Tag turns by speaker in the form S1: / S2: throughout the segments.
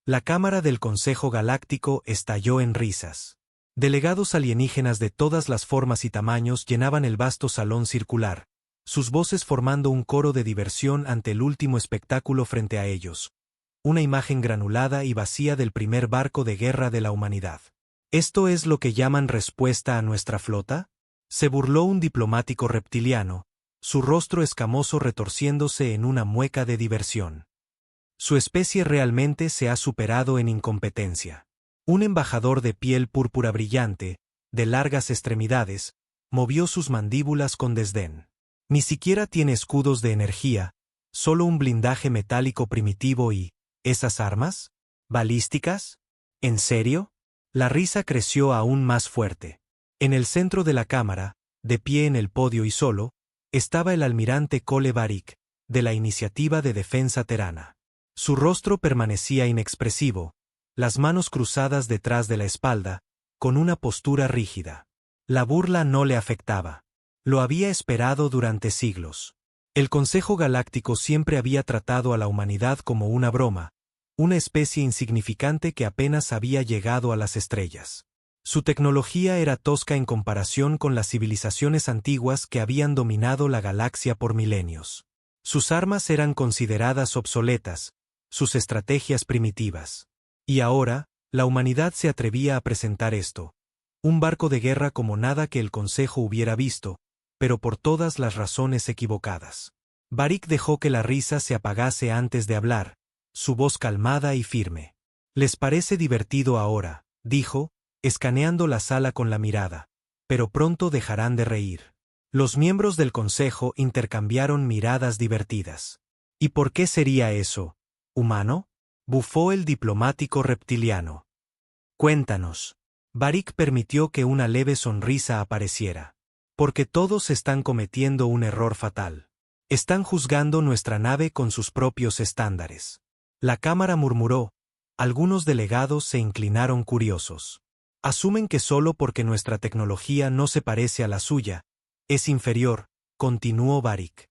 S1: La cámara del Consejo Galáctico estalló en risas. Delegados alienígenas de todas las formas y tamaños llenaban el vasto salón circular, sus voces formando un coro de diversión ante el último espectáculo frente a ellos. Una imagen granulada y vacía del primer barco de guerra de la humanidad. ¿Esto es lo que llaman respuesta a nuestra flota? Se burló un diplomático reptiliano, su rostro escamoso retorciéndose en una mueca de diversión. Su especie realmente se ha superado en incompetencia. Un embajador de piel púrpura brillante, de largas extremidades, movió sus mandíbulas con desdén. Ni siquiera tiene escudos de energía, solo un blindaje metálico primitivo y... ¿esas armas? ¿Balísticas? ¿En serio? La risa creció aún más fuerte. En el centro de la cámara, de pie en el podio y solo, estaba el almirante Cole Barik, de la Iniciativa de Defensa Terrana. Su rostro permanecía inexpresivo, las manos cruzadas detrás de la espalda, con una postura rígida. La burla no le afectaba. Lo había esperado durante siglos. El Consejo Galáctico siempre había tratado a la humanidad como una broma, una especie insignificante que apenas había llegado a las estrellas. Su tecnología era tosca en comparación con las civilizaciones antiguas que habían dominado la galaxia por milenios. Sus armas eran consideradas obsoletas, sus estrategias primitivas. Y ahora, la humanidad se atrevía a presentar esto. Un barco de guerra como nada que el Consejo hubiera visto, pero por todas las razones equivocadas. Barik dejó que la risa se apagase antes de hablar, su voz calmada y firme. «¿Les parece divertido ahora?», dijo, escaneando la sala con la mirada. «Pero pronto dejarán de reír». Los miembros del Consejo intercambiaron miradas divertidas. «¿Y por qué sería eso? ¿Humano?», bufó el diplomático reptiliano. «Cuéntanos». Barik permitió que una leve sonrisa apareciera. «Porque todos están cometiendo un error fatal. Están juzgando nuestra nave con sus propios estándares». La cámara murmuró. Algunos delegados se inclinaron curiosos. «Asumen que solo porque nuestra tecnología no se parece a la suya, es inferior», continuó Barik.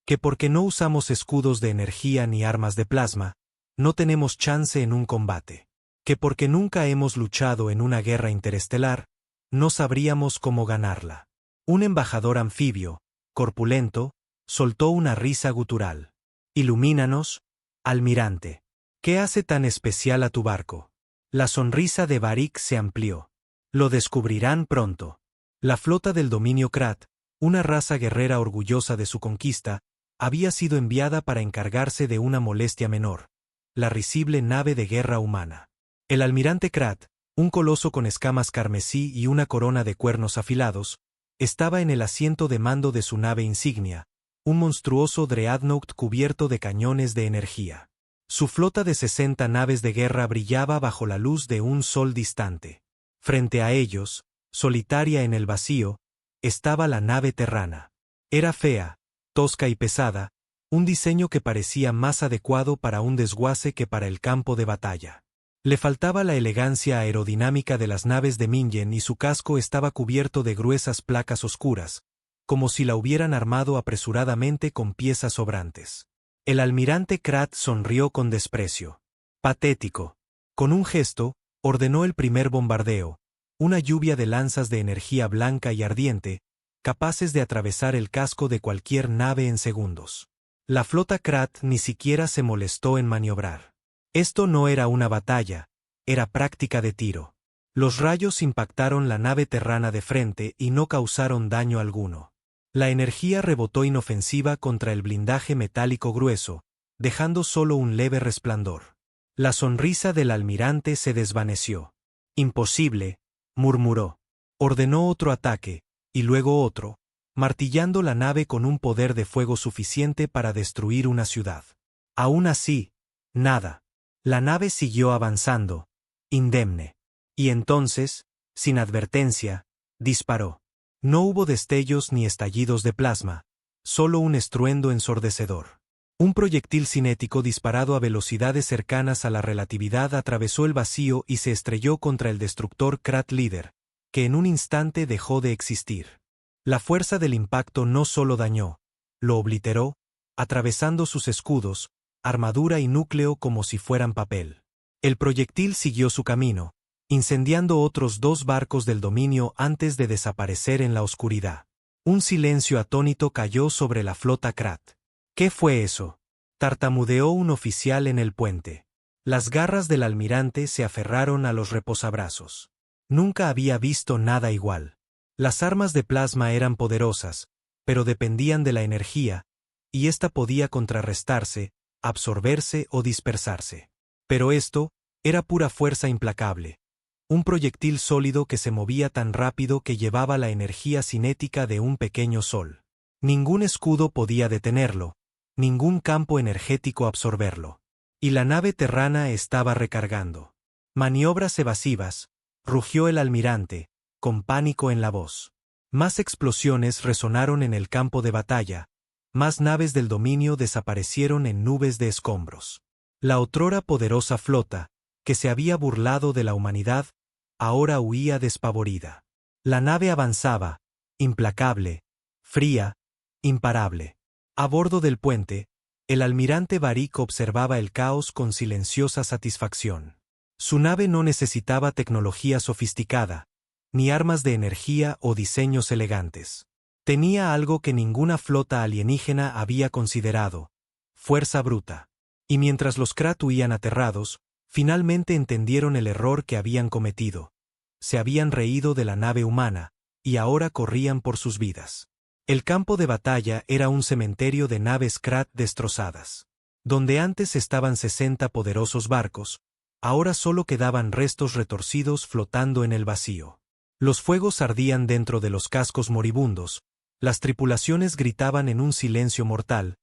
S1: «Que porque no usamos escudos de energía ni armas de plasma, no tenemos chance en un combate. Que porque nunca hemos luchado en una guerra interestelar, no sabríamos cómo ganarla». Un embajador anfibio, corpulento, soltó una risa gutural. «Ilumínanos, almirante. ¿Qué hace tan especial a tu barco?». La sonrisa de Barik se amplió. «Lo descubrirán pronto». La flota del dominio Krat, una raza guerrera orgullosa de su conquista, había sido enviada para encargarse de una molestia menor, la risible nave de guerra humana. El almirante Krat, un coloso con escamas carmesí y una corona de cuernos afilados, estaba en el asiento de mando de su nave insignia, un monstruoso dreadnought cubierto de cañones de energía. Su flota de 60 naves de guerra brillaba bajo la luz de un sol distante. Frente a ellos, solitaria en el vacío, estaba la nave terrana. Era fea, tosca y pesada, un diseño que parecía más adecuado para un desguace que para el campo de batalla. Le faltaba la elegancia aerodinámica de las naves de Mingen y su casco estaba cubierto de gruesas placas oscuras, como si la hubieran armado apresuradamente con piezas sobrantes. El almirante Krat sonrió con desprecio. «Patético». Con un gesto, ordenó el primer bombardeo, una lluvia de lanzas de energía blanca y ardiente, capaces de atravesar el casco de cualquier nave en segundos. La flota Krat ni siquiera se molestó en maniobrar. Esto no era una batalla, era práctica de tiro. Los rayos impactaron la nave terrana de frente y no causaron daño alguno. La energía rebotó inofensiva contra el blindaje metálico grueso, dejando solo un leve resplandor. La sonrisa del almirante se desvaneció. «Imposible», murmuró. Ordenó otro ataque, y luego otro, martillando la nave con un poder de fuego suficiente para destruir una ciudad. Aún así, nada. La nave siguió avanzando, indemne. Y entonces, sin advertencia, disparó. No hubo destellos ni estallidos de plasma, solo un estruendo ensordecedor. Un proyectil cinético disparado a velocidades cercanas a la relatividad atravesó el vacío y se estrelló contra el destructor Krat Líder, que en un instante dejó de existir. La fuerza del impacto no solo dañó, lo obliteró, atravesando sus escudos, armadura y núcleo como si fueran papel. El proyectil siguió su camino, incendiando otros 2 barcos del dominio antes de desaparecer en la oscuridad. Un silencio atónito cayó sobre la flota Krat. ¿Qué fue eso?, tartamudeó un oficial en el puente. Las garras del almirante se aferraron a los reposabrazos. Nunca había visto nada igual. Las armas de plasma eran poderosas, pero dependían de la energía, y ésta podía contrarrestarse, absorberse o dispersarse. Pero esto era pura fuerza implacable. Un proyectil sólido que se movía tan rápido que llevaba la energía cinética de un pequeño sol. Ningún escudo podía detenerlo, ningún campo energético absorberlo. Y la nave terrana estaba recargando. Maniobras evasivas, rugió el almirante, con pánico en la voz. Más explosiones resonaron en el campo de batalla, más naves del dominio desaparecieron en nubes de escombros. La otrora poderosa flota, que se había burlado de la humanidad, ahora huía despavorida. La nave avanzaba, implacable, fría, imparable. A bordo del puente, el almirante Barik observaba el caos con silenciosa satisfacción. Su nave no necesitaba tecnología sofisticada, ni armas de energía o diseños elegantes. Tenía algo que ninguna flota alienígena había considerado: fuerza bruta. Y mientras los Krat huían aterrados, finalmente entendieron el error que habían cometido. Se habían reído de la nave humana, y ahora corrían por sus vidas. El campo de batalla era un cementerio de naves Krat destrozadas. Donde antes estaban 60 poderosos barcos, ahora solo quedaban restos retorcidos flotando en el vacío. Los fuegos ardían dentro de los cascos moribundos, las tripulaciones gritaban en un silencio mortal,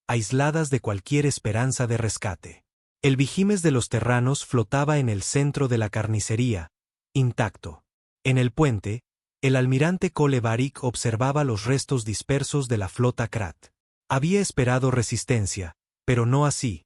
S1: aisladas de cualquier esperanza de rescate. El Vigimes de los terranos flotaba en el centro de la carnicería, intacto. En el puente, el almirante Cole Barik observaba los restos dispersos de la flota Krat. Había esperado resistencia, pero no así.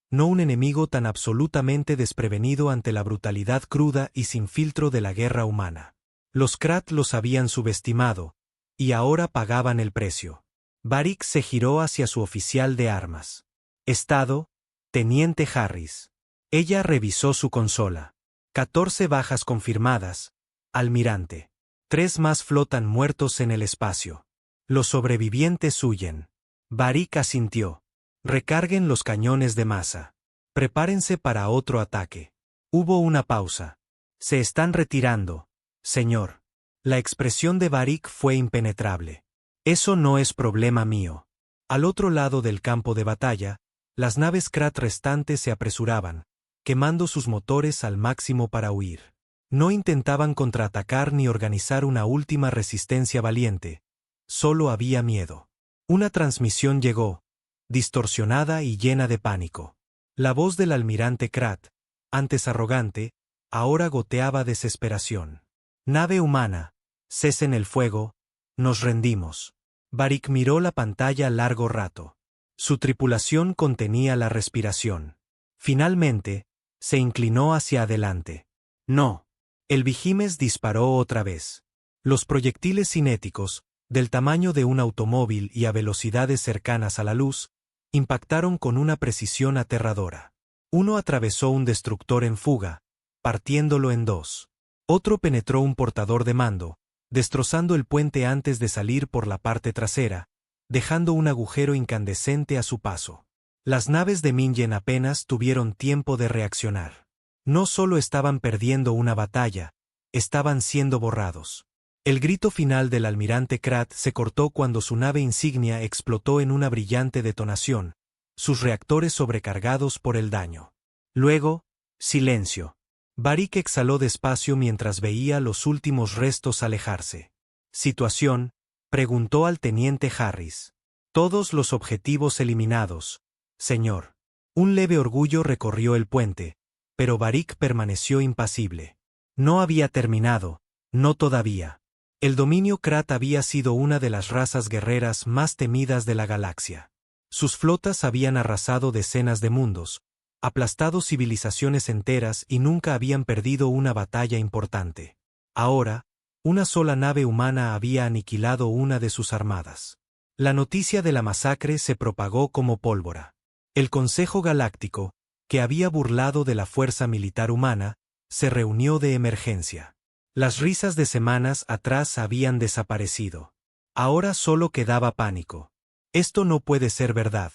S1: No un enemigo tan absolutamente desprevenido ante la brutalidad cruda y sin filtro de la guerra humana. Los Krat los habían subestimado, y ahora pagaban el precio. Barik se giró hacia su oficial de armas. Estado, Teniente Harris. Ella revisó su consola. 14 bajas confirmadas, almirante. 3 más flotan muertos en el espacio. Los sobrevivientes huyen. Barik asintió. Recarguen los cañones de masa. Prepárense para otro ataque. Hubo una pausa. Se están retirando, señor. La expresión de Barik fue impenetrable. Eso no es problema mío. Al otro lado del campo de batalla, las naves Krat restantes se apresuraban, quemando sus motores al máximo para huir. No intentaban contraatacar ni organizar una última resistencia valiente. Solo había miedo. Una transmisión llegó, distorsionada y llena de pánico. La voz del almirante Krat, antes arrogante, ahora goteaba desesperación. Nave humana, cesen el fuego, nos rendimos. Barik miró la pantalla largo rato. Su tripulación contenía la respiración. Finalmente, se inclinó hacia adelante. No. El Vigimes disparó otra vez. Los proyectiles cinéticos, del tamaño de un automóvil y a velocidades cercanas a la luz, impactaron con una precisión aterradora. Uno atravesó un destructor en fuga, partiéndolo en 2. Otro penetró un portador de mando, destrozando el puente antes de salir por la parte trasera, dejando un agujero incandescente a su paso. Las naves de Mingen apenas tuvieron tiempo de reaccionar. No solo estaban perdiendo una batalla, estaban siendo borrados. El grito final del almirante Krat se cortó cuando su nave insignia explotó en una brillante detonación, sus reactores sobrecargados por el daño. Luego, silencio. Barik exhaló despacio mientras veía los últimos restos alejarse. ¿Situación?, preguntó al teniente Harris. Todos los objetivos eliminados, señor. Un leve orgullo recorrió el puente, pero Barik permaneció impasible. No había terminado, no todavía. El dominio Krat había sido una de las razas guerreras más temidas de la galaxia. Sus flotas habían arrasado decenas de mundos, aplastado civilizaciones enteras y nunca habían perdido una batalla importante. Ahora, una sola nave humana había aniquilado una de sus armadas. La noticia de la masacre se propagó como pólvora. El Consejo Galáctico, que había burlado de la fuerza militar humana, se reunió de emergencia. Las risas de semanas atrás habían desaparecido. Ahora solo quedaba pánico. «Esto no puede ser verdad»,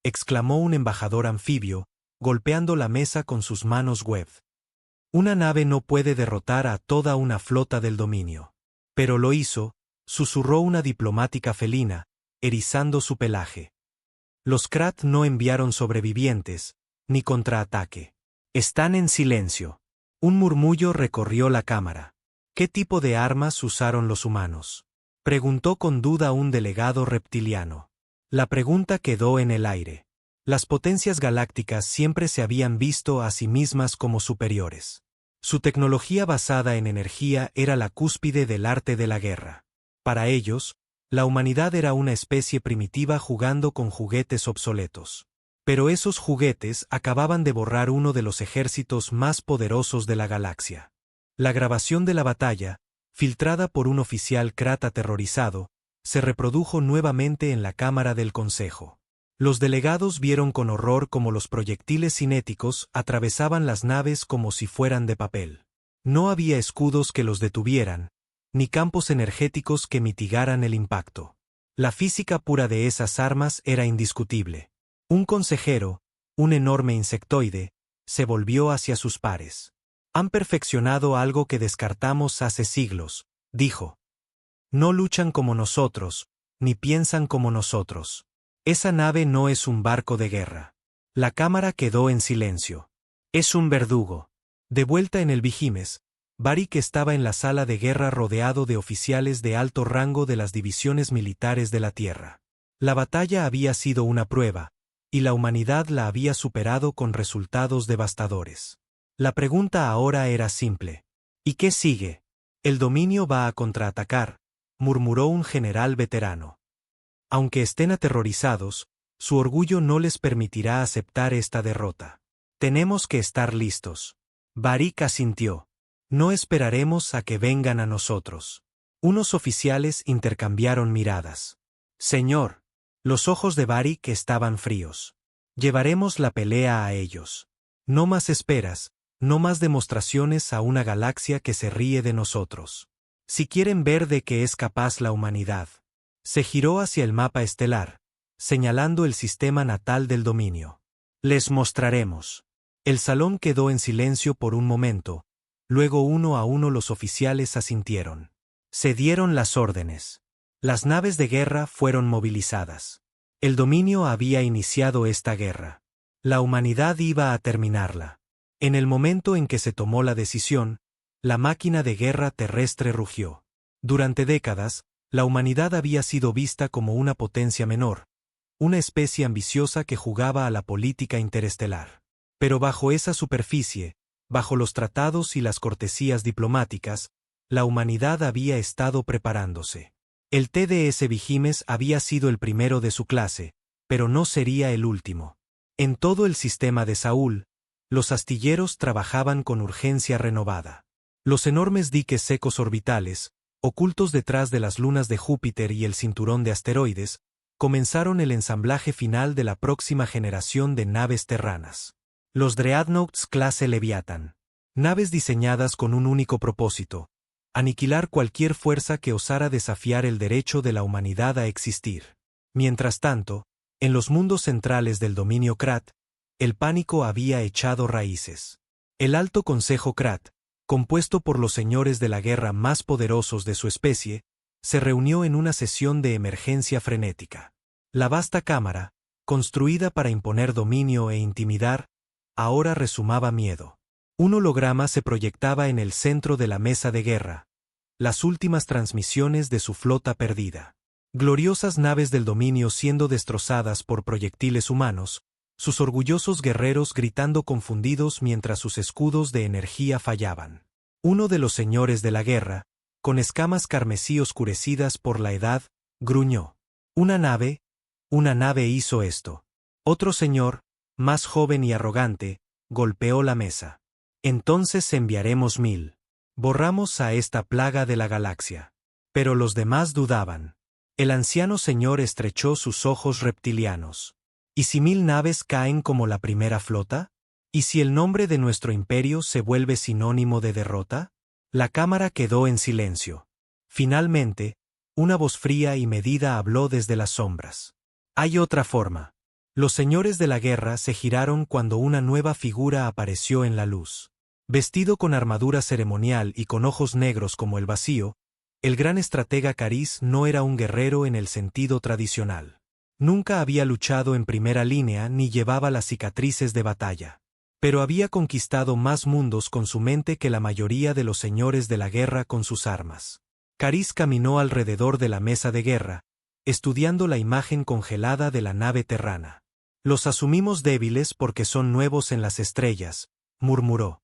S1: exclamó un embajador anfibio, golpeando la mesa con sus manos web. «Una nave no puede derrotar a toda una flota del dominio». «Pero lo hizo», susurró una diplomática felina, erizando su pelaje. «Los Krat no enviaron sobrevivientes, ni contraataque. Están en silencio». Un murmullo recorrió la cámara. «¿Qué tipo de armas usaron los humanos?», preguntó con duda un delegado reptiliano. La pregunta quedó en el aire. Las potencias galácticas siempre se habían visto a sí mismas como superiores. Su tecnología basada en energía era la cúspide del arte de la guerra. Para ellos, la humanidad era una especie primitiva jugando con juguetes obsoletos. Pero esos juguetes acababan de borrar uno de los ejércitos más poderosos de la galaxia. La grabación de la batalla, filtrada por un oficial Krat aterrorizado, se reprodujo nuevamente en la Cámara del Consejo. Los delegados vieron con horror cómo los proyectiles cinéticos atravesaban las naves como si fueran de papel. No había escudos que los detuvieran, ni campos energéticos que mitigaran el impacto. La física pura de esas armas era indiscutible. Un consejero, un enorme insectoide, se volvió hacia sus pares. «Han perfeccionado algo que descartamos hace siglos», dijo. «No luchan como nosotros, ni piensan como nosotros. Esa nave no es un barco de guerra». La cámara quedó en silencio. «Es un verdugo». De vuelta en el Vigimes, Barik estaba en la sala de guerra rodeado de oficiales de alto rango de las divisiones militares de la Tierra. La batalla había sido una prueba, y la humanidad la había superado con resultados devastadores. La pregunta ahora era simple. ¿Y qué sigue? «El dominio va a contraatacar», murmuró un general veterano. «Aunque estén aterrorizados, su orgullo no les permitirá aceptar esta derrota. Tenemos que estar listos». Barik asintió. «No esperaremos a que vengan a nosotros». Unos oficiales intercambiaron miradas. «Señor». Los ojos de Barik estaban fríos. «Llevaremos la pelea a ellos. No más esperas, no más demostraciones a una galaxia que se ríe de nosotros. Si quieren ver de qué es capaz la humanidad». Se giró hacia el mapa estelar, señalando el sistema natal del dominio. «Les mostraremos». El salón quedó en silencio por un momento, luego uno a uno los oficiales asintieron. Se dieron las órdenes. Las naves de guerra fueron movilizadas. El dominio había iniciado esta guerra. La humanidad iba a terminarla. En el momento en que se tomó la decisión, la máquina de guerra terrestre rugió. Durante décadas, la humanidad había sido vista como una potencia menor, una especie ambiciosa que jugaba a la política interestelar. Pero bajo esa superficie, bajo los tratados y las cortesías diplomáticas, la humanidad había estado preparándose. El TDS Vigimes había sido el primero de su clase, pero no sería el último. En todo el sistema de Saúl, los astilleros trabajaban con urgencia renovada. Los enormes diques secos orbitales, ocultos detrás de las lunas de Júpiter y el cinturón de asteroides, comenzaron el ensamblaje final de la próxima generación de naves terranas. Los Dreadnoughts clase Leviathan. Naves diseñadas con un único propósito: aniquilar cualquier fuerza que osara desafiar el derecho de la humanidad a existir. Mientras tanto, en los mundos centrales del dominio Krat, el pánico había echado raíces. El Alto Consejo Krat, compuesto por los señores de la guerra más poderosos de su especie, se reunió en una sesión de emergencia frenética. La vasta cámara, construida para imponer dominio e intimidar, ahora resumaba miedo. Un holograma se proyectaba en el centro de la mesa de guerra, las últimas transmisiones de su flota perdida. Gloriosas naves del dominio siendo destrozadas por proyectiles humanos, sus orgullosos guerreros gritando confundidos mientras sus escudos de energía fallaban. Uno de los señores de la guerra, con escamas carmesí oscurecidas por la edad, gruñó. Una nave hizo esto». Otro señor, más joven y arrogante, golpeó la mesa. «Entonces enviaremos 1000. Borramos a esta plaga de la galaxia». Pero los demás dudaban. El anciano señor estrechó sus ojos reptilianos. «¿Y si 1000 naves caen como la primera flota?». ¿Y si el nombre de nuestro imperio se vuelve sinónimo de derrota? La cámara quedó en silencio. Finalmente, una voz fría y medida habló desde las sombras. Hay otra forma. Los señores de la guerra se giraron cuando una nueva figura apareció en la luz. Vestido con armadura ceremonial y con ojos negros como el vacío, el gran estratega Cariz no era un guerrero en el sentido tradicional. Nunca había luchado en primera línea ni llevaba las cicatrices de batalla. Pero había conquistado más mundos con su mente que la mayoría de los señores de la guerra con sus armas. Cariz caminó alrededor de la mesa de guerra, estudiando la imagen congelada de la nave terrana. Los asumimos débiles porque son nuevos en las estrellas, murmuró.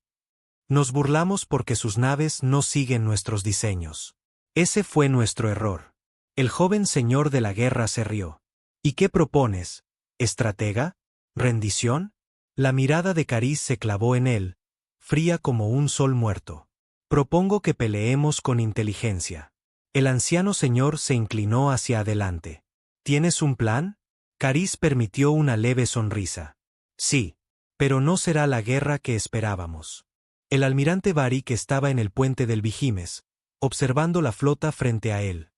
S1: Nos burlamos porque sus naves no siguen nuestros diseños. Ese fue nuestro error. El joven señor de la guerra se rió. ¿Y qué propones, estratega? ¿Rendición? La mirada de Cariz se clavó en él, fría como un sol muerto. Propongo que peleemos con inteligencia. El anciano señor se inclinó hacia adelante. ¿Tienes un plan? Cariz permitió una leve sonrisa. Sí, pero no será la guerra que esperábamos. El almirante Varric estaba en el puente del Vigimes, observando la flota frente a él.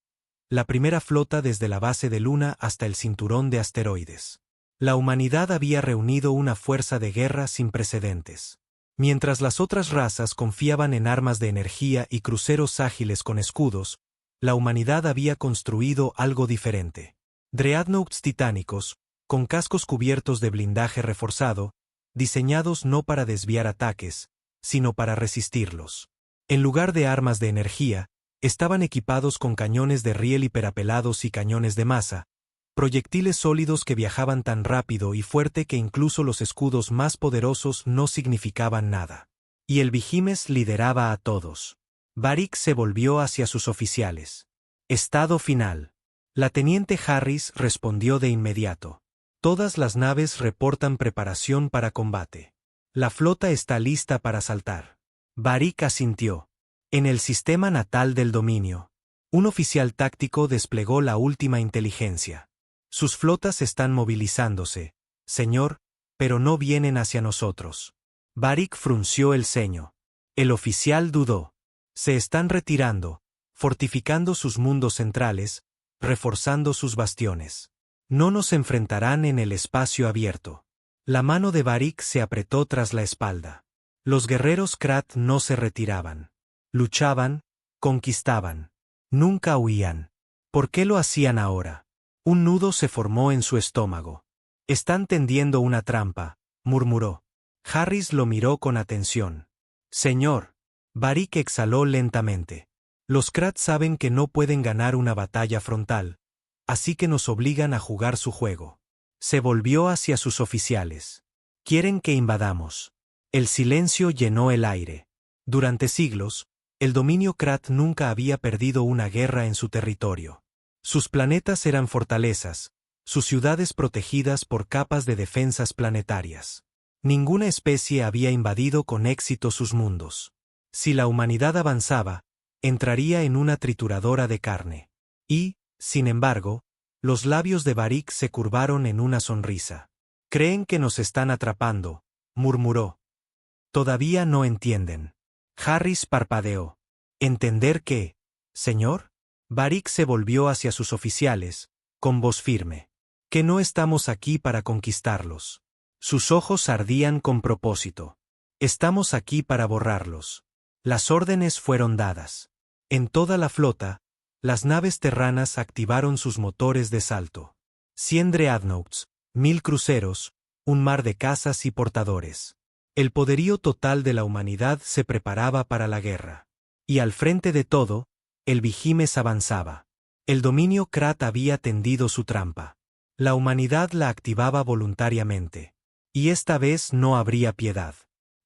S1: La primera flota desde la base de Luna hasta el cinturón de asteroides. La humanidad había reunido una fuerza de guerra sin precedentes. Mientras las otras razas confiaban en armas de energía y cruceros ágiles con escudos, la humanidad había construido algo diferente. Dreadnoughts titánicos, con cascos cubiertos de blindaje reforzado, diseñados no para desviar ataques, sino para resistirlos. En lugar de armas de energía, estaban equipados con cañones de riel hiperapelados y cañones de masa, proyectiles sólidos que viajaban tan rápido y fuerte que incluso los escudos más poderosos no significaban nada. Y el Vigimes lideraba a todos. Varric se volvió hacia sus oficiales. Estado final. La teniente Harris respondió de inmediato. Todas las naves reportan preparación para combate. La flota está lista para saltar. Varric asintió. En el sistema natal del dominio, un oficial táctico desplegó la última inteligencia. Sus flotas están movilizándose, señor, pero no vienen hacia nosotros. Varric frunció el ceño. El oficial dudó. Se están retirando, fortificando sus mundos centrales, reforzando sus bastiones. No nos enfrentarán en el espacio abierto. La mano de Varric se apretó tras la espalda. Los guerreros Krat no se retiraban. Luchaban, conquistaban. Nunca huían. ¿Por qué lo hacían ahora? Un nudo se formó en su estómago. Están tendiendo una trampa, murmuró. Harris lo miró con atención. Señor. Varric exhaló lentamente. Los Krat saben que no pueden ganar una batalla frontal, así que nos obligan a jugar su juego. Se volvió hacia sus oficiales. Quieren que invadamos. El silencio llenó el aire. Durante siglos, el dominio Krat nunca había perdido una guerra en su territorio. Sus planetas eran fortalezas, sus ciudades protegidas por capas de defensas planetarias. Ninguna especie había invadido con éxito sus mundos. Si la humanidad avanzaba, entraría en una trituradora de carne. Y, sin embargo, los labios de Varric se curvaron en una sonrisa. Creen que nos están atrapando, murmuró. Todavía no entienden. Harris parpadeó. ¿Entender qué, señor? Varric se volvió hacia sus oficiales, con voz firme. Que no estamos aquí para conquistarlos. Sus ojos ardían con propósito. Estamos aquí para borrarlos. Las órdenes fueron dadas. En toda la flota, las naves terranas activaron sus motores de salto. 100 dreadnoughts, 1000 cruceros, un mar de cazas y portadores. El poderío total de la humanidad se preparaba para la guerra. Y al frente de todo, el Vigimes avanzaba. El dominio Krat había tendido su trampa. La humanidad la activaba voluntariamente. Y esta vez no habría piedad.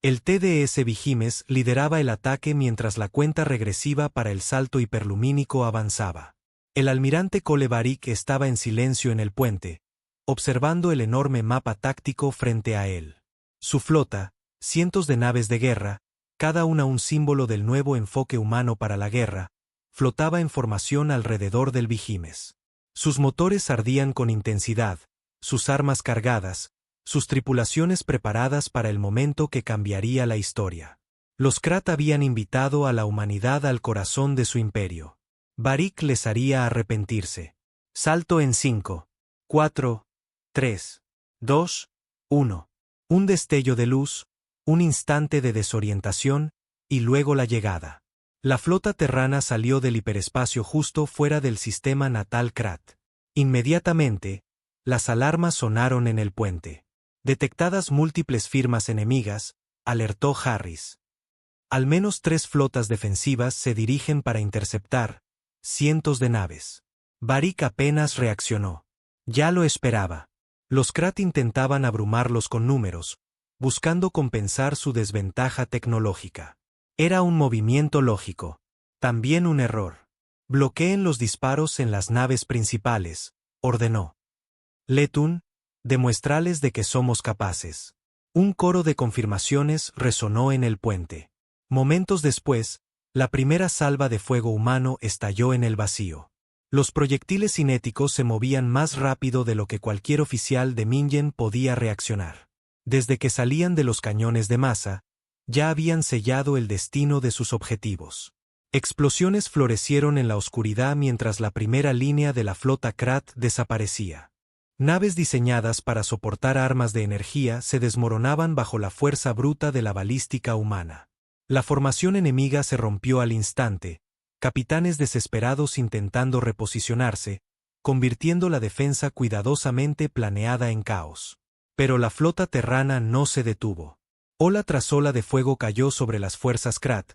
S1: El TDS Vigimes lideraba el ataque mientras la cuenta regresiva para el salto hiperlumínico avanzaba. El almirante Cole Varric estaba en silencio en el puente, observando el enorme mapa táctico frente a él. Su flota, cientos de naves de guerra, cada una un símbolo del nuevo enfoque humano para la guerra, flotaba en formación alrededor del Vigimes. Sus motores ardían con intensidad, sus armas cargadas, sus tripulaciones preparadas para el momento que cambiaría la historia. Los Krat habían invitado a la humanidad al corazón de su imperio. Varric les haría arrepentirse. Salto en 5, 4, 3, 2, 1. Un destello de luz, un instante de desorientación, y luego la llegada. La flota terrana salió del hiperespacio justo fuera del sistema natal Krat. Inmediatamente, las alarmas sonaron en el puente. Detectadas múltiples firmas enemigas, alertó Harris. Al menos 3 flotas defensivas se dirigen para interceptar cientos de naves. Varric apenas reaccionó. Ya lo esperaba. Los Krat intentaban abrumarlos con números, buscando compensar su desventaja tecnológica. Era un movimiento lógico. También un error. Bloqueen los disparos en las naves principales, ordenó. Letun, demuéstrales de que somos capaces. Un coro de confirmaciones resonó en el puente. Momentos después, la primera salva de fuego humano estalló en el vacío. Los proyectiles cinéticos se movían más rápido de lo que cualquier oficial de Mingen podía reaccionar. Desde que salían de los cañones de masa, ya habían sellado el destino de sus objetivos. Explosiones florecieron en la oscuridad mientras la primera línea de la flota Krat desaparecía. Naves diseñadas para soportar armas de energía se desmoronaban bajo la fuerza bruta de la balística humana. La formación enemiga se rompió al instante, capitanes desesperados intentando reposicionarse, convirtiendo la defensa cuidadosamente planeada en caos. Pero la flota terrana no se detuvo. Ola tras ola de fuego cayó sobre las fuerzas Krat,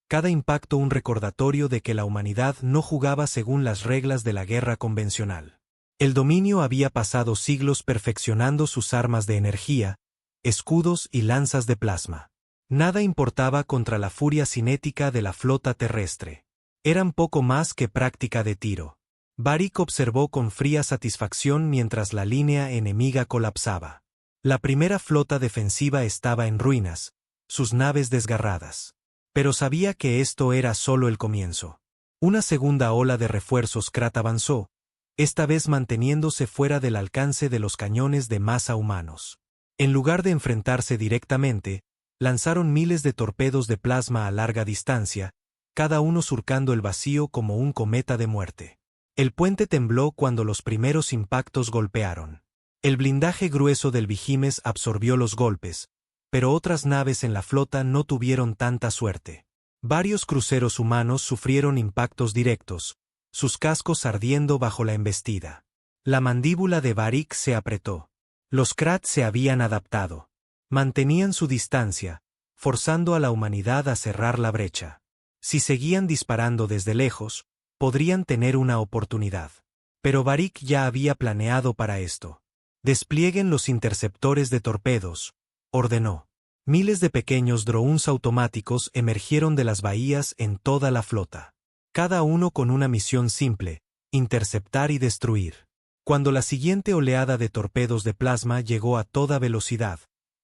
S1: cada impacto un recordatorio de que la humanidad no jugaba según las reglas de la guerra convencional. El dominio había pasado siglos perfeccionando sus armas de energía, escudos y lanzas de plasma. Nada importaba contra la furia cinética de la flota terrestre. Eran poco más que práctica de tiro. Varric observó con fría satisfacción mientras la línea enemiga colapsaba. La primera flota defensiva estaba en ruinas, sus naves desgarradas. Pero sabía que esto era solo el comienzo. Una segunda ola de refuerzos Krat avanzó, esta vez manteniéndose fuera del alcance de los cañones de masa humanos. En lugar de enfrentarse directamente, lanzaron miles de torpedos de plasma a larga distancia, cada uno surcando el vacío como un cometa de muerte. El puente tembló cuando los primeros impactos golpearon. El blindaje grueso del Vigimes absorbió los golpes, pero otras naves en la flota no tuvieron tanta suerte. Varios cruceros humanos sufrieron impactos directos, sus cascos ardiendo bajo la embestida. La mandíbula de Varric se apretó. Los Krat se habían adaptado. Mantenían su distancia, forzando a la humanidad a cerrar la brecha. Si seguían disparando desde lejos, podrían tener una oportunidad. Pero Varric ya había planeado para esto. Desplieguen los interceptores de torpedos, ordenó. Miles de pequeños drones automáticos emergieron de las bahías en toda la flota. Cada uno con una misión simple: interceptar y destruir. Cuando la siguiente oleada de torpedos de plasma llegó a toda velocidad,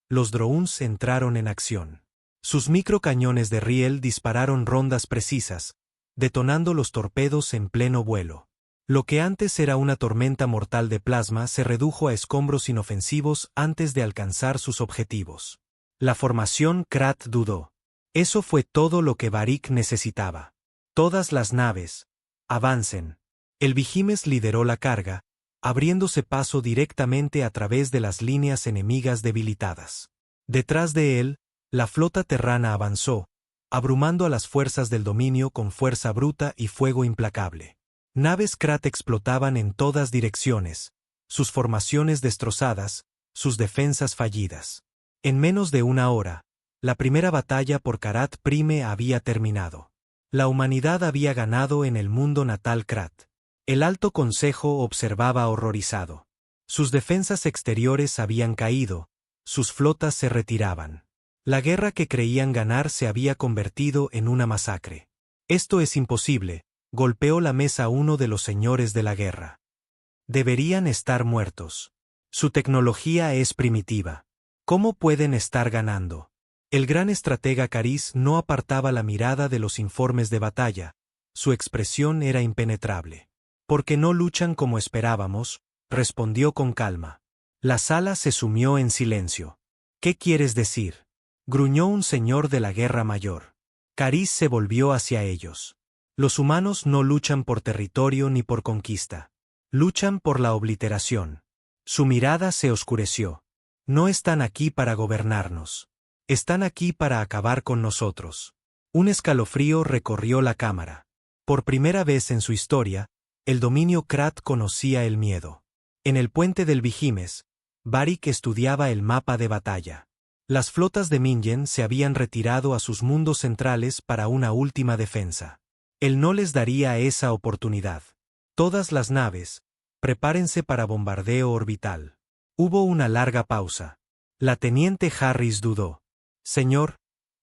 S1: los drones entraron en acción. Sus microcañones de riel dispararon rondas precisas, detonando los torpedos en pleno vuelo. Lo que antes era una tormenta mortal de plasma se redujo a escombros inofensivos antes de alcanzar sus objetivos. La formación Krat dudó. Eso fue todo lo que Varric necesitaba. Todas las naves, avancen. El Vigimes lideró la carga, abriéndose paso directamente a través de las líneas enemigas debilitadas. Detrás de él, la flota terrana avanzó, abrumando a las fuerzas del dominio con fuerza bruta y fuego implacable. Naves Krat explotaban en todas direcciones, sus formaciones destrozadas, sus defensas fallidas. En menos de una hora, la primera batalla por Karat Prime había terminado. La humanidad había ganado en el mundo natal Krat. El Alto Consejo observaba horrorizado. Sus defensas exteriores habían caído, sus flotas se retiraban. La guerra que creían ganar se había convertido en una masacre. Esto es imposible, golpeó la mesa uno de los señores de la guerra. Deberían estar muertos. Su tecnología es primitiva. ¿Cómo pueden estar ganando? El gran estratega Caris no apartaba la mirada de los informes de batalla, su expresión era impenetrable. Porque no luchan como esperábamos, respondió con calma. La sala se sumió en silencio. ¿Qué quieres decir? Gruñó un señor de la Guerra Mayor. Cariz se volvió hacia ellos. Los humanos no luchan por territorio ni por conquista. Luchan por la obliteración. Su mirada se oscureció. No están aquí para gobernarnos. Están aquí para acabar con nosotros. Un escalofrío recorrió la cámara. Por primera vez en su historia, el dominio Krat conocía el miedo. En el puente del Vigimes, Varric estudiaba el mapa de batalla. Las flotas de Mingen se habían retirado a sus mundos centrales para una última defensa. Él no les daría esa oportunidad. Todas las naves, prepárense para bombardeo orbital. Hubo una larga pausa. La teniente Harris dudó. Señor,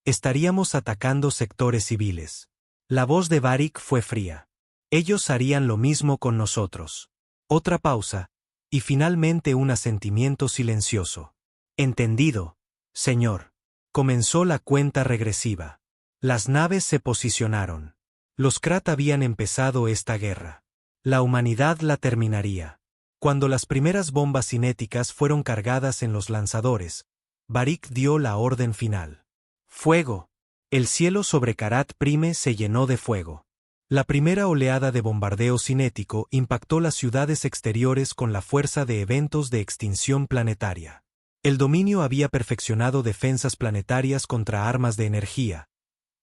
S1: estaríamos atacando sectores civiles. La voz de Varric fue fría. Ellos harían lo mismo con nosotros. Otra pausa, y finalmente un asentimiento silencioso. Entendido, señor. Comenzó la cuenta regresiva. Las naves se posicionaron. Los Krat habían empezado esta guerra. La humanidad la terminaría. Cuando las primeras bombas cinéticas fueron cargadas en los lanzadores, Varric dio la orden final. ¡Fuego! El cielo sobre Karat Prime se llenó de fuego. La primera oleada de bombardeo cinético impactó las ciudades exteriores con la fuerza de eventos de extinción planetaria. El dominio había perfeccionado defensas planetarias contra armas de energía,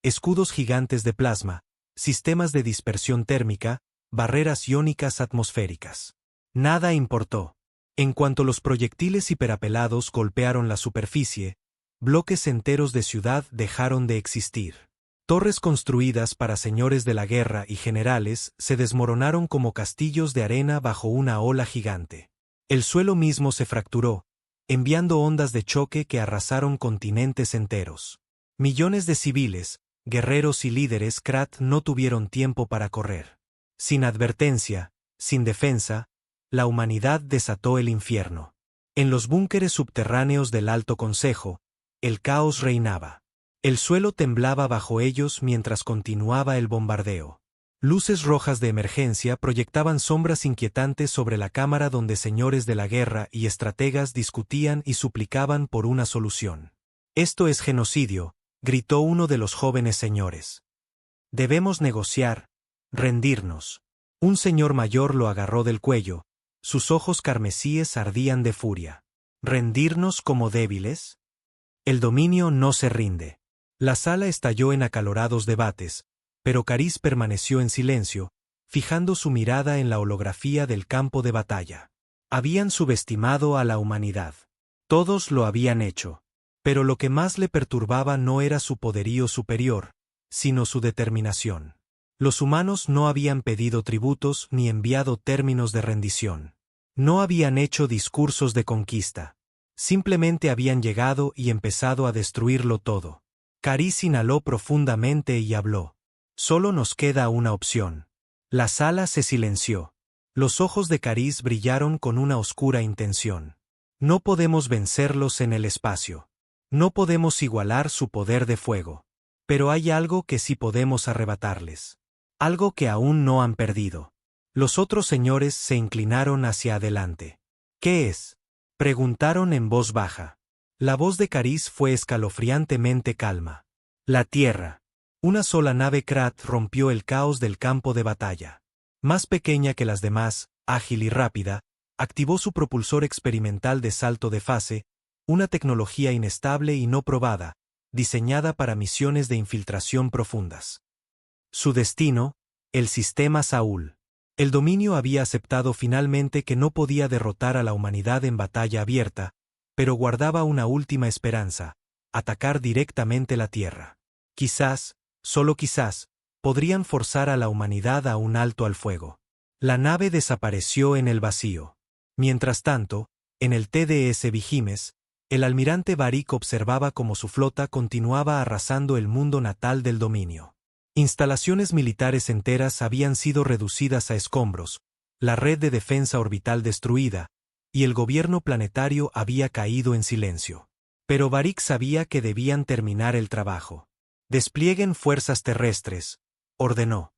S1: escudos gigantes de plasma, sistemas de dispersión térmica, barreras iónicas atmosféricas. Nada importó. En cuanto los proyectiles hiperapelados golpearon la superficie, bloques enteros de ciudad dejaron de existir. Torres construidas para señores de la guerra y generales se desmoronaron como castillos de arena bajo una ola gigante. El suelo mismo se fracturó, enviando ondas de choque que arrasaron continentes enteros. Millones de civiles, guerreros y líderes Krat no tuvieron tiempo para correr. Sin advertencia, sin defensa, la humanidad desató el infierno. En los búnkeres subterráneos del Alto Consejo, el caos reinaba. El suelo temblaba bajo ellos mientras continuaba el bombardeo. Luces rojas de emergencia proyectaban sombras inquietantes sobre la cámara donde señores de la guerra y estrategas discutían y suplicaban por una solución. «Esto es genocidio», gritó uno de los jóvenes señores. «Debemos negociar, rendirnos». Un señor mayor lo agarró del cuello, sus ojos carmesíes ardían de furia. ¿Rendirnos como débiles? El dominio no se rinde. La sala estalló en acalorados debates, pero Cariz permaneció en silencio, fijando su mirada en la holografía del campo de batalla. Habían subestimado a la humanidad. Todos lo habían hecho. Pero lo que más le perturbaba no era su poderío superior, sino su determinación. Los humanos no habían pedido tributos ni enviado términos de rendición. No habían hecho discursos de conquista. Simplemente habían llegado y empezado a destruirlo todo. Cariz inhaló profundamente y habló. Solo nos queda una opción. La sala se silenció. Los ojos de Cariz brillaron con una oscura intención. No podemos vencerlos en el espacio. No podemos igualar su poder de fuego. Pero hay algo que sí podemos arrebatarles. Algo que aún no han perdido. Los otros señores se inclinaron hacia adelante. ¿Qué es? Preguntaron en voz baja. La voz de Cariz fue escalofriantemente calma. La Tierra. Una sola nave Krat rompió el caos del campo de batalla. Más pequeña que las demás, ágil y rápida, activó su propulsor experimental de salto de fase, una tecnología inestable y no probada, diseñada para misiones de infiltración profundas. Su destino, el sistema Saúl. El dominio había aceptado finalmente que no podía derrotar a la humanidad en batalla abierta, pero guardaba una última esperanza: atacar directamente la Tierra. Quizás, solo quizás, podrían forzar a la humanidad a un alto al fuego. La nave desapareció en el vacío. Mientras tanto, en el TDS Vigimes, el almirante Varric observaba cómo su flota continuaba arrasando el mundo natal del dominio. Instalaciones militares enteras habían sido reducidas a escombros, la red de defensa orbital destruida, y el gobierno planetario había caído en silencio. Pero Varric sabía que debían terminar el trabajo. «Desplieguen fuerzas terrestres», ordenó.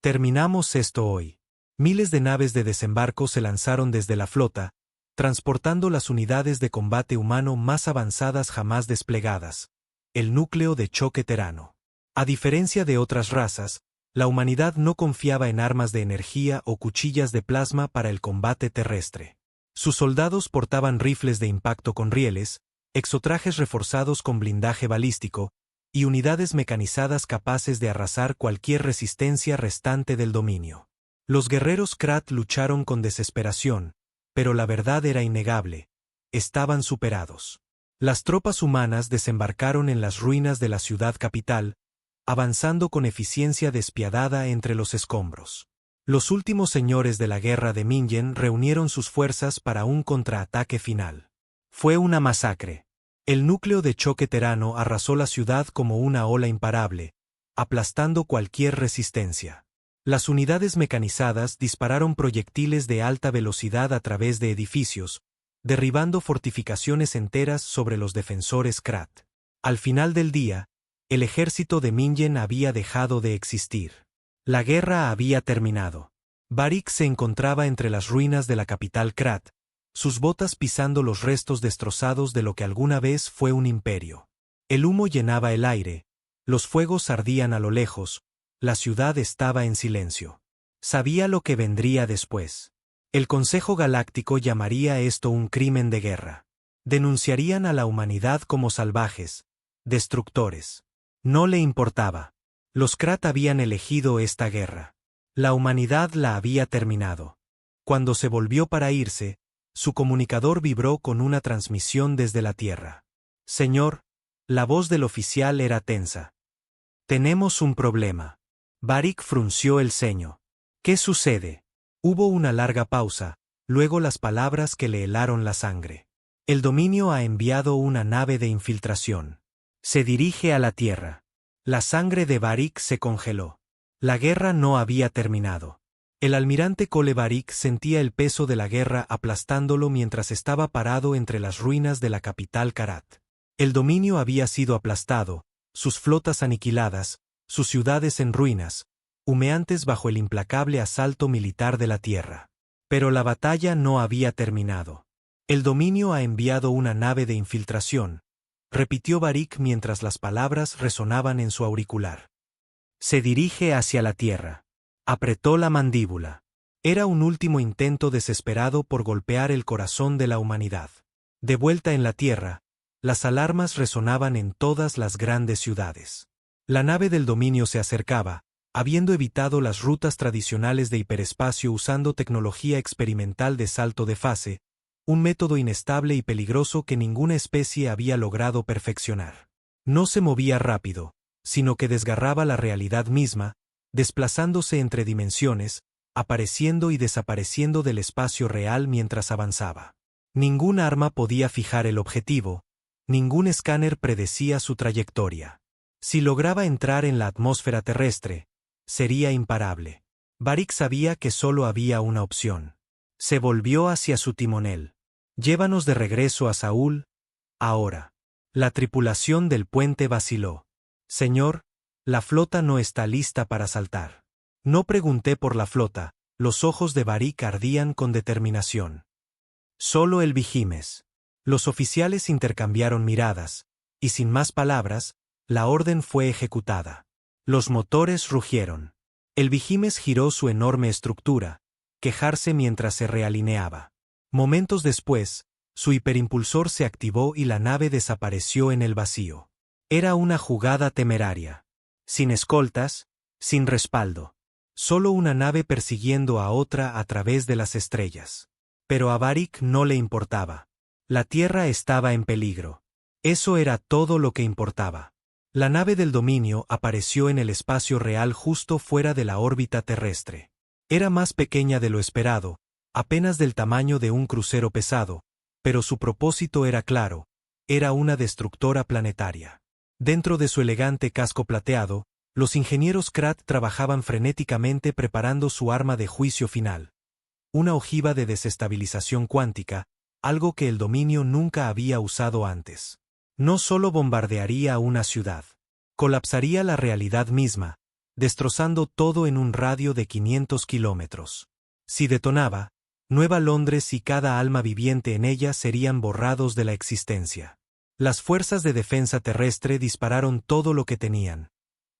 S1: «Terminamos esto hoy». Miles de naves de desembarco se lanzaron desde la flota, transportando las unidades de combate humano más avanzadas jamás desplegadas, el núcleo de choque terano. A diferencia de otras razas, la humanidad no confiaba en armas de energía o cuchillas de plasma para el combate terrestre. Sus soldados portaban rifles de impacto con rieles, exotrajes reforzados con blindaje balístico, y unidades mecanizadas capaces de arrasar cualquier resistencia restante del dominio. Los guerreros Krat lucharon con desesperación, pero la verdad era innegable: estaban superados. Las tropas humanas desembarcaron en las ruinas de la ciudad capital, avanzando con eficiencia despiadada entre los escombros. Los últimos señores de la guerra de Mingen reunieron sus fuerzas para un contraataque final. Fue una masacre. El núcleo de choque terano arrasó la ciudad como una ola imparable, aplastando cualquier resistencia. Las unidades mecanizadas dispararon proyectiles de alta velocidad a través de edificios, derribando fortificaciones enteras sobre los defensores Krat. Al final del día, el ejército de Mingen había dejado de existir. La guerra había terminado. Barik se encontraba entre las ruinas de la capital Krat, sus botas pisando los restos destrozados de lo que alguna vez fue un imperio. El humo llenaba el aire, los fuegos ardían a lo lejos, la ciudad estaba en silencio. Sabía lo que vendría después. El Consejo Galáctico llamaría esto un crimen de guerra. Denunciarían a la humanidad como salvajes, destructores. No le importaba. Los Krat habían elegido esta guerra. La humanidad la había terminado. Cuando se volvió para irse, su comunicador vibró con una transmisión desde la Tierra. Señor, la voz del oficial era tensa. Tenemos un problema. Barik frunció el ceño. ¿Qué sucede? Hubo una larga pausa, luego las palabras que le helaron la sangre. El dominio ha enviado una nave de infiltración. Se dirige a la Tierra. La sangre de Barik se congeló. La guerra no había terminado. El almirante Cole Barik sentía el peso de la guerra aplastándolo mientras estaba parado entre las ruinas de la capital Karat. El dominio había sido aplastado, sus flotas aniquiladas, sus ciudades en ruinas, humeantes bajo el implacable asalto militar de la Tierra. Pero la batalla no había terminado. El dominio ha enviado una nave de infiltración, repitió Barik mientras las palabras resonaban en su auricular. Se dirige hacia la Tierra. Apretó la mandíbula. Era un último intento desesperado por golpear el corazón de la humanidad. De vuelta en la Tierra, las alarmas resonaban en todas las grandes ciudades. La nave del dominio se acercaba, habiendo evitado las rutas tradicionales de hiperespacio usando tecnología experimental de salto de fase, un método inestable y peligroso que ninguna especie había logrado perfeccionar. No se movía rápido, sino que desgarraba la realidad misma, desplazándose entre dimensiones, apareciendo y desapareciendo del espacio real mientras avanzaba. Ningún arma podía fijar el objetivo, ningún escáner predecía su trayectoria. Si lograba entrar en la atmósfera terrestre, sería imparable. Barik sabía que solo había una opción. Se volvió hacia su timonel. Llévanos de regreso a Saúl, ahora. La tripulación del puente vaciló. Señor, la flota no está lista para saltar. No pregunté por la flota, los ojos de Barik ardían con determinación. Solo el Vigimes. Los oficiales intercambiaron miradas, y sin más palabras, la orden fue ejecutada. Los motores rugieron. El Vigimes giró su enorme estructura, quejarse mientras se realineaba. Momentos después, su hiperimpulsor se activó y la nave desapareció en el vacío. Era una jugada temeraria. Sin escoltas, sin respaldo. Solo una nave persiguiendo a otra a través de las estrellas. Pero a Barik no le importaba. La Tierra estaba en peligro. Eso era todo lo que importaba. La nave del dominio apareció en el espacio real justo fuera de la órbita terrestre. Era más pequeña de lo esperado, apenas del tamaño de un crucero pesado, pero su propósito era claro: era una destructora planetaria. Dentro de su elegante casco plateado, los ingenieros Krat trabajaban frenéticamente preparando su arma de juicio final. Una ojiva de desestabilización cuántica, algo que el dominio nunca había usado antes. No solo bombardearía una ciudad, colapsaría la realidad misma, destrozando todo en un radio de 500 kilómetros. Si detonaba, Nueva Londres y cada alma viviente en ella serían borrados de la existencia. Las fuerzas de defensa terrestre dispararon todo lo que tenían: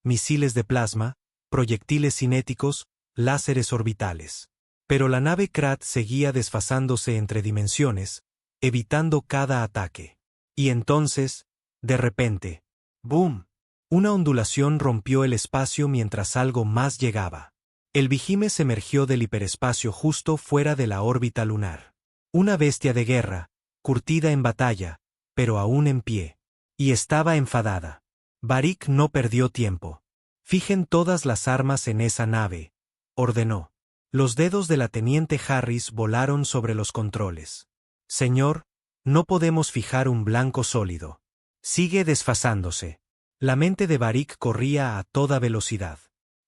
S1: misiles de plasma, proyectiles cinéticos, láseres orbitales. Pero la nave Krat seguía desfasándose entre dimensiones, evitando cada ataque. Y entonces, de repente, ¡boom! Una ondulación rompió el espacio mientras algo más llegaba. El Vigimes emergió del hiperespacio justo fuera de la órbita lunar. Una bestia de guerra, curtida en batalla, pero aún en pie. Y estaba enfadada. Varric no perdió tiempo. «Fijen todas las armas en esa nave», ordenó. Los dedos de la teniente Harris volaron sobre los controles. «Señor, no podemos fijar un blanco sólido. Sigue desfasándose». La mente de Varric corría a toda velocidad.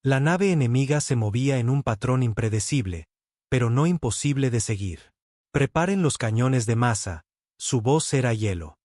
S1: La nave enemiga se movía en un patrón impredecible, pero no imposible de seguir. «Preparen los cañones de masa», su voz era hielo.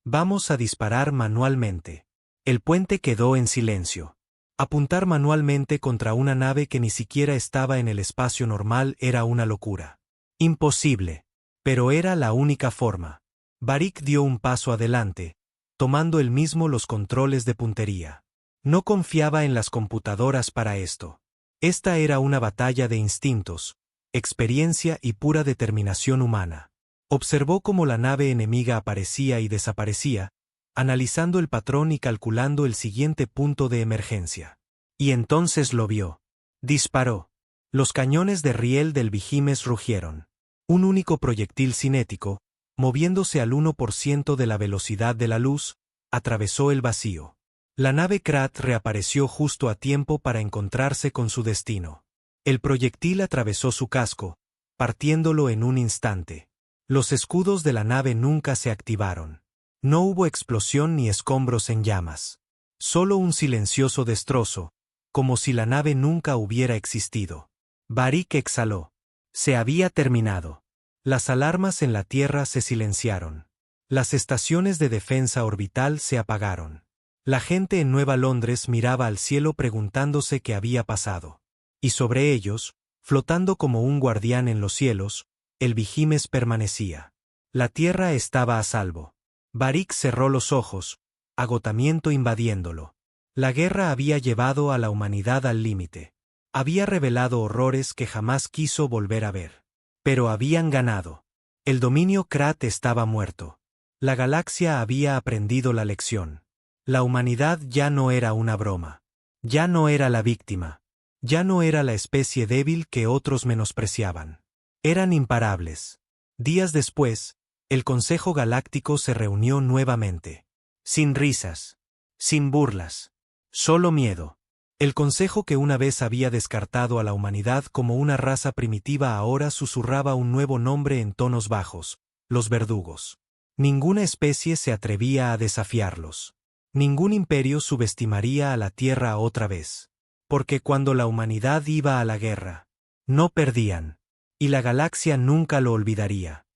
S1: «Vamos a disparar manualmente». El puente quedó en silencio. Apuntar manualmente contra una nave que ni siquiera estaba en el espacio normal era una locura. Imposible. Pero era la única forma. Varric dio un paso adelante, tomando él mismo los controles de puntería. No confiaba en las computadoras para esto. Esta era una batalla de instintos, experiencia y pura determinación humana. Observó cómo la nave enemiga aparecía y desaparecía, analizando el patrón y calculando el siguiente punto de emergencia. Y entonces lo vio. Disparó. Los cañones de riel del Vigimes rugieron. Un único proyectil cinético, moviéndose al 1% de la velocidad de la luz, atravesó el vacío. La nave Krat reapareció justo a tiempo para encontrarse con su destino. El proyectil atravesó su casco, partiéndolo en un instante. Los escudos de la nave nunca se activaron. No hubo explosión ni escombros en llamas. Solo un silencioso destrozo, como si la nave nunca hubiera existido. Varric exhaló. Se había terminado. Las alarmas en la Tierra se silenciaron. Las estaciones de defensa orbital se apagaron. La gente en Nueva Londres miraba al cielo preguntándose qué había pasado. Y sobre ellos, flotando como un guardián en los cielos, el Vigimes permanecía. La Tierra estaba a salvo. Varric cerró los ojos, agotamiento invadiéndolo. La guerra había llevado a la humanidad al límite. Había revelado horrores que jamás quiso volver a ver. Pero habían ganado. El dominio Krat estaba muerto. La galaxia había aprendido la lección. La humanidad ya no era una broma. Ya no era la víctima. Ya no era la especie débil que otros menospreciaban. Eran imparables. Días después, el Consejo Galáctico se reunió nuevamente. Sin risas. Sin burlas. Solo miedo. El Consejo que una vez había descartado a la humanidad como una raza primitiva ahora susurraba un nuevo nombre en tonos bajos: los verdugos. Ninguna especie se atrevía a desafiarlos. Ningún imperio subestimaría a la Tierra otra vez. Porque cuando la humanidad iba a la guerra, no perdían. Y la galaxia nunca lo olvidaría.